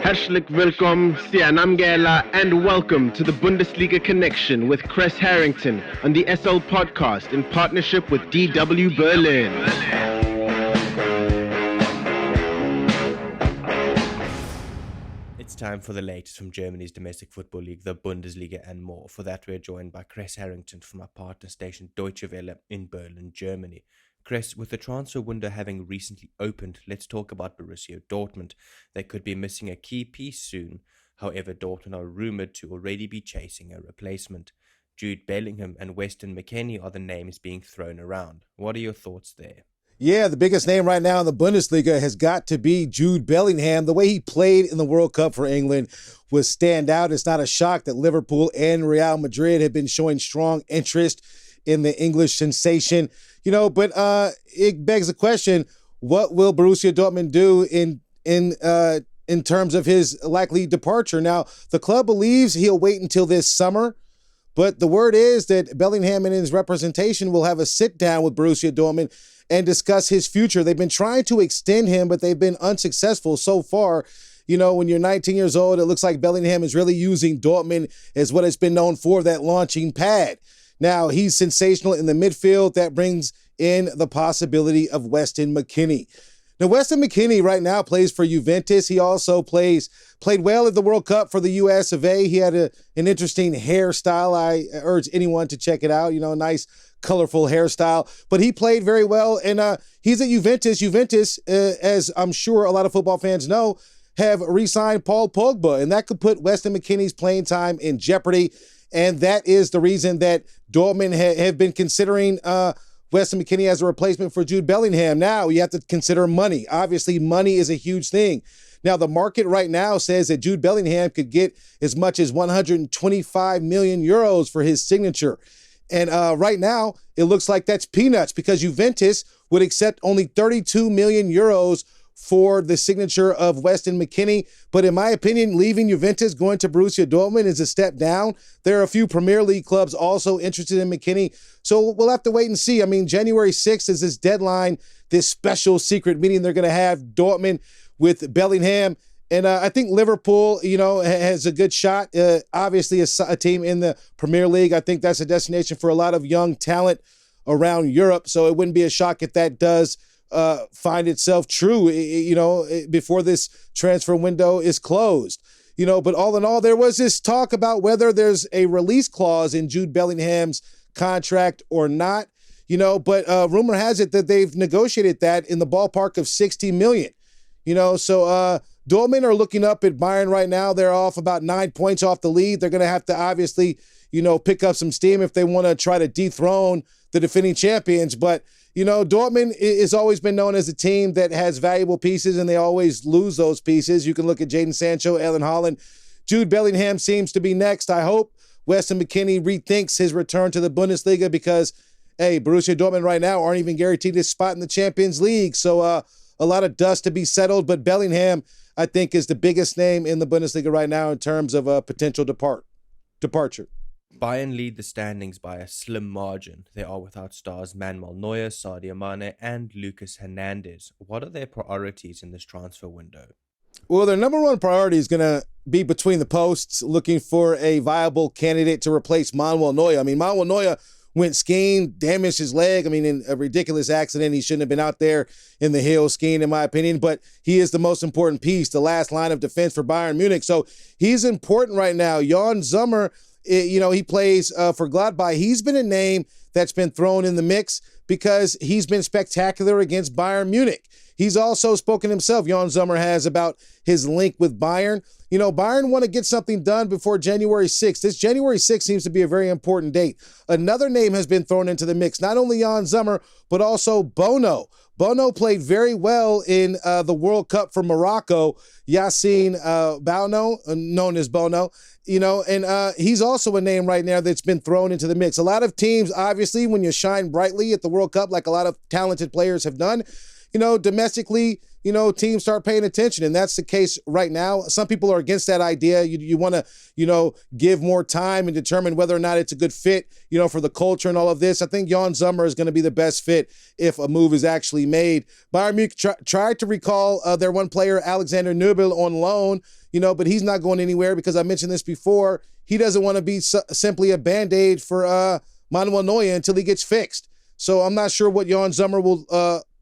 Herzlich willkommen, Sianamgela, and welcome to the Bundesliga Connection with Kres Harrington on the SL Podcast in partnership with DW Berlin. It's time for the latest from Germany's domestic football league, the Bundesliga, and more. For that, we're joined by Kres Harrington from our partner station Deutsche Welle in Berlin, Germany. Kres, with the transfer window having recently opened, let's talk about Borussia Dortmund. They could be missing a key piece soon. However, Dortmund are rumoured to already be chasing a replacement. Jude Bellingham and Weston McKennie are the names being thrown around. What are your thoughts there? Yeah, the biggest name right now in the Bundesliga has got to be Jude Bellingham. The way he played in the World Cup for England was standout. It's not a shock that Liverpool and Real Madrid have been showing strong interest in the English sensation. But it begs the question, what will Borussia Dortmund do in terms of his likely departure? Now, the club believes he'll wait until this summer, but the word is that Bellingham and his representation will have a sit-down with Borussia Dortmund and discuss his future. They've been trying to extend him, but they've been unsuccessful so far. When you're 19 years old, it looks like Bellingham is really using Dortmund as what it's been known for, that launching pad. Now, he's sensational in the midfield. That brings in the possibility of Weston McKennie. Now, Weston McKennie right now plays for Juventus. He also played well at the World Cup for the US of A. He had an interesting hairstyle. I urge anyone to check it out. Nice, colorful hairstyle. But he played very well, and he's at Juventus. Juventus, as I'm sure a lot of football fans know, have re-signed Paul Pogba, and that could put Weston McKennie's playing time in jeopardy. And that is the reason that Dortmund have been considering Weston McKennie as a replacement for Jude Bellingham. Now, you have to consider money. Obviously, money is a huge thing. Now, the market right now says that Jude Bellingham could get as much as 125 million euros for his signature. And right now, it looks like that's peanuts because Juventus would accept only 32 million euros for the signature of Weston McKennie. But in my opinion, leaving Juventus, going to Borussia Dortmund is a step down. There are a few Premier League clubs also interested in McKennie. So we'll have to wait and see. I mean, January 6th is this deadline, this special secret meeting they're going to have, Dortmund with Bellingham. And I think Liverpool, has a good shot. Obviously, a team in the Premier League. I think that's a destination for a lot of young talent around Europe. So it wouldn't be a shock if that does find itself true, before this transfer window is closed. But all in all, there was this talk about whether there's a release clause in Jude Bellingham's contract or not, but rumor has it that they've negotiated that in the ballpark of 60 million. So Dortmund are looking up at Bayern right now. They're off about 9 points off the lead. They're going to have to obviously, pick up some steam if they want to try to dethrone the defending champions. But Dortmund has always been known as a team that has valuable pieces, and they always lose those pieces. You can look at Jadon Sancho, Erling Haaland. Jude Bellingham seems to be next. I hope Weston McKennie rethinks his return to the Bundesliga because, hey, Borussia Dortmund right now aren't even guaranteed a spot in the Champions League. So a lot of dust to be settled. But Bellingham, I think, is the biggest name in the Bundesliga right now in terms of a potential departure. Bayern lead the standings by a slim margin. They are without stars Manual Neuer, Sadio Mane, and Lucas Hernandez. What are their priorities in this transfer window? Well, their number one priority is going to be between the posts, looking for a viable candidate to replace Manuel Neuer. I mean, Manuel Neuer went skiing, damaged his leg. I mean, in a ridiculous accident. He shouldn't have been out there in the hills skiing, in my opinion, but he is the most important piece, the last line of defense for Bayern Munich. So he's important right now. Jan Sommer, he plays for Gladbach. He's been a name that's been thrown in the mix because he's been spectacular against Bayern Munich. He's also spoken himself, Jan Sommer has, about his link with Bayern. Bayern want to get something done before January 6th. This January 6th seems to be a very important date. Another name has been thrown into the mix, not only Jan Sommer, but also Bono. Bono played very well in the World Cup for Morocco. Yassine Bono, known as Bono, and he's also a name right now that's been thrown into the mix. A lot of teams, obviously, when you shine brightly at the World Cup, like a lot of talented players have done, domestically, teams start paying attention. And that's the case right now. Some people are against that idea. You want to, give more time and determine whether or not it's a good fit, for the culture and all of this. I think Jan Sommer is going to be the best fit if a move is actually made. Bayern Munich tried to recall their one player, Alexander Nübel, on loan, but he's not going anywhere because I mentioned this before. He doesn't want to be simply a Band-Aid for Manuel Neuer until he gets fixed. So I'm not sure what Jan Sommer will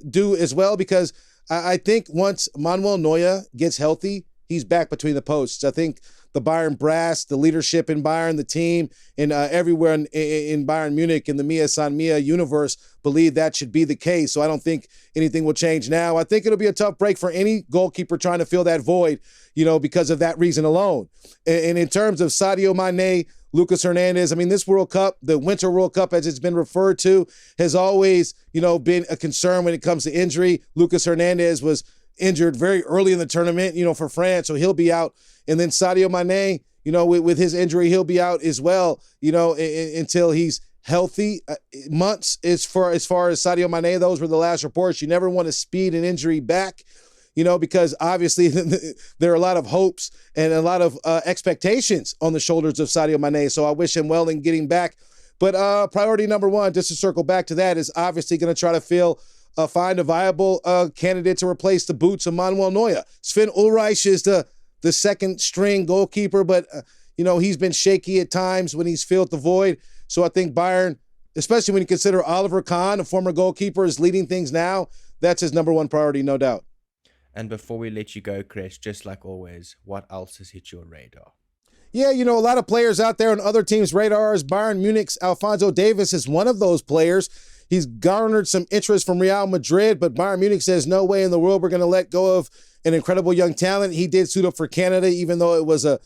do as well, because I think once Manuel Neuer gets healthy, he's back between the posts. I think the Bayern brass, the leadership in Bayern, the team, and everywhere in Bayern Munich, in the Mia San Mia universe, believe that should be the case. So I don't think anything will change now. I think it'll be a tough break for any goalkeeper trying to fill that void, because of that reason alone. And in terms of Sadio Mane, Lucas Hernandez, this World Cup, the Winter World Cup, as it's been referred to, has always, been a concern when it comes to injury. Lucas Hernandez was injured very early in the tournament, for France, so he'll be out. And then Sadio Mane, with his injury, he'll be out as well, until he's healthy. Months as far as Sadio Mane, those were the last reports. You never want to speed an injury back, because obviously there are a lot of hopes and a lot of expectations on the shoulders of Sadio Mane. So I wish him well in getting back. But priority number one, just to circle back to that, is obviously going to try to find a viable candidate to replace the boots of Manuel Neuer. Sven Ulreich is the second string goalkeeper, but he's been shaky at times when he's filled the void. So I think Bayern, especially when you consider Oliver Kahn, a former goalkeeper, is leading things now, that's his number one priority, no doubt. And before we let you go, Kres, just like always, what else has hit your radar? Yeah, a lot of players out there on other teams' radars. Bayern Munich's Alphonso Davies is one of those players. He's garnered some interest from Real Madrid, but Bayern Munich says no way in the world we're going to let go of an incredible young talent. He did suit up for Canada, even though it was an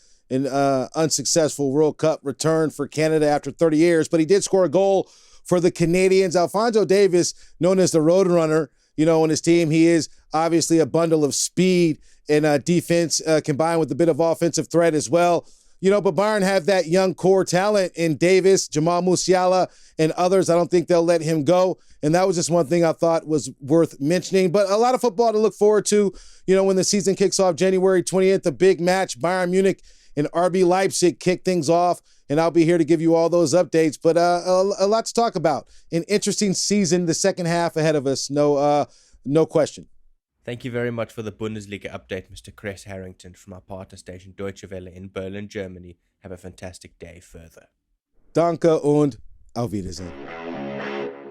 unsuccessful World Cup return for Canada after 30 years. But he did score a goal for the Canadians. Alphonso Davies, known as the Road Runner, on his team, he is obviously a bundle of speed and defense combined with a bit of offensive threat as well. But Bayern have that young core talent in Davis, Jamal Musiala, and others. I don't think they'll let him go. And that was just one thing I thought was worth mentioning. But a lot of football to look forward to, when the season kicks off January 20th, the big match, Bayern Munich and RB Leipzig kick things off. And I'll be here to give you all those updates. But a lot to talk about. An interesting season, the second half ahead of us, no question. Thank you very much for the Bundesliga update, Mr. Kres Harrington, from our partner station Deutsche Welle in Berlin, Germany. Have a fantastic day further. Danke und auf Wiedersehen.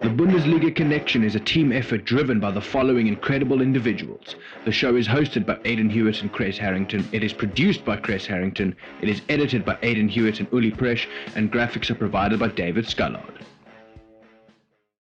The Bundesliga Connection is a team effort driven by the following incredible individuals. The show is hosted by Aidan Hewitt and Kres Harrington. It is produced by Kres Harrington. It is edited by Aidan Hewitt and Uli Presch, and graphics are provided by David Scullard.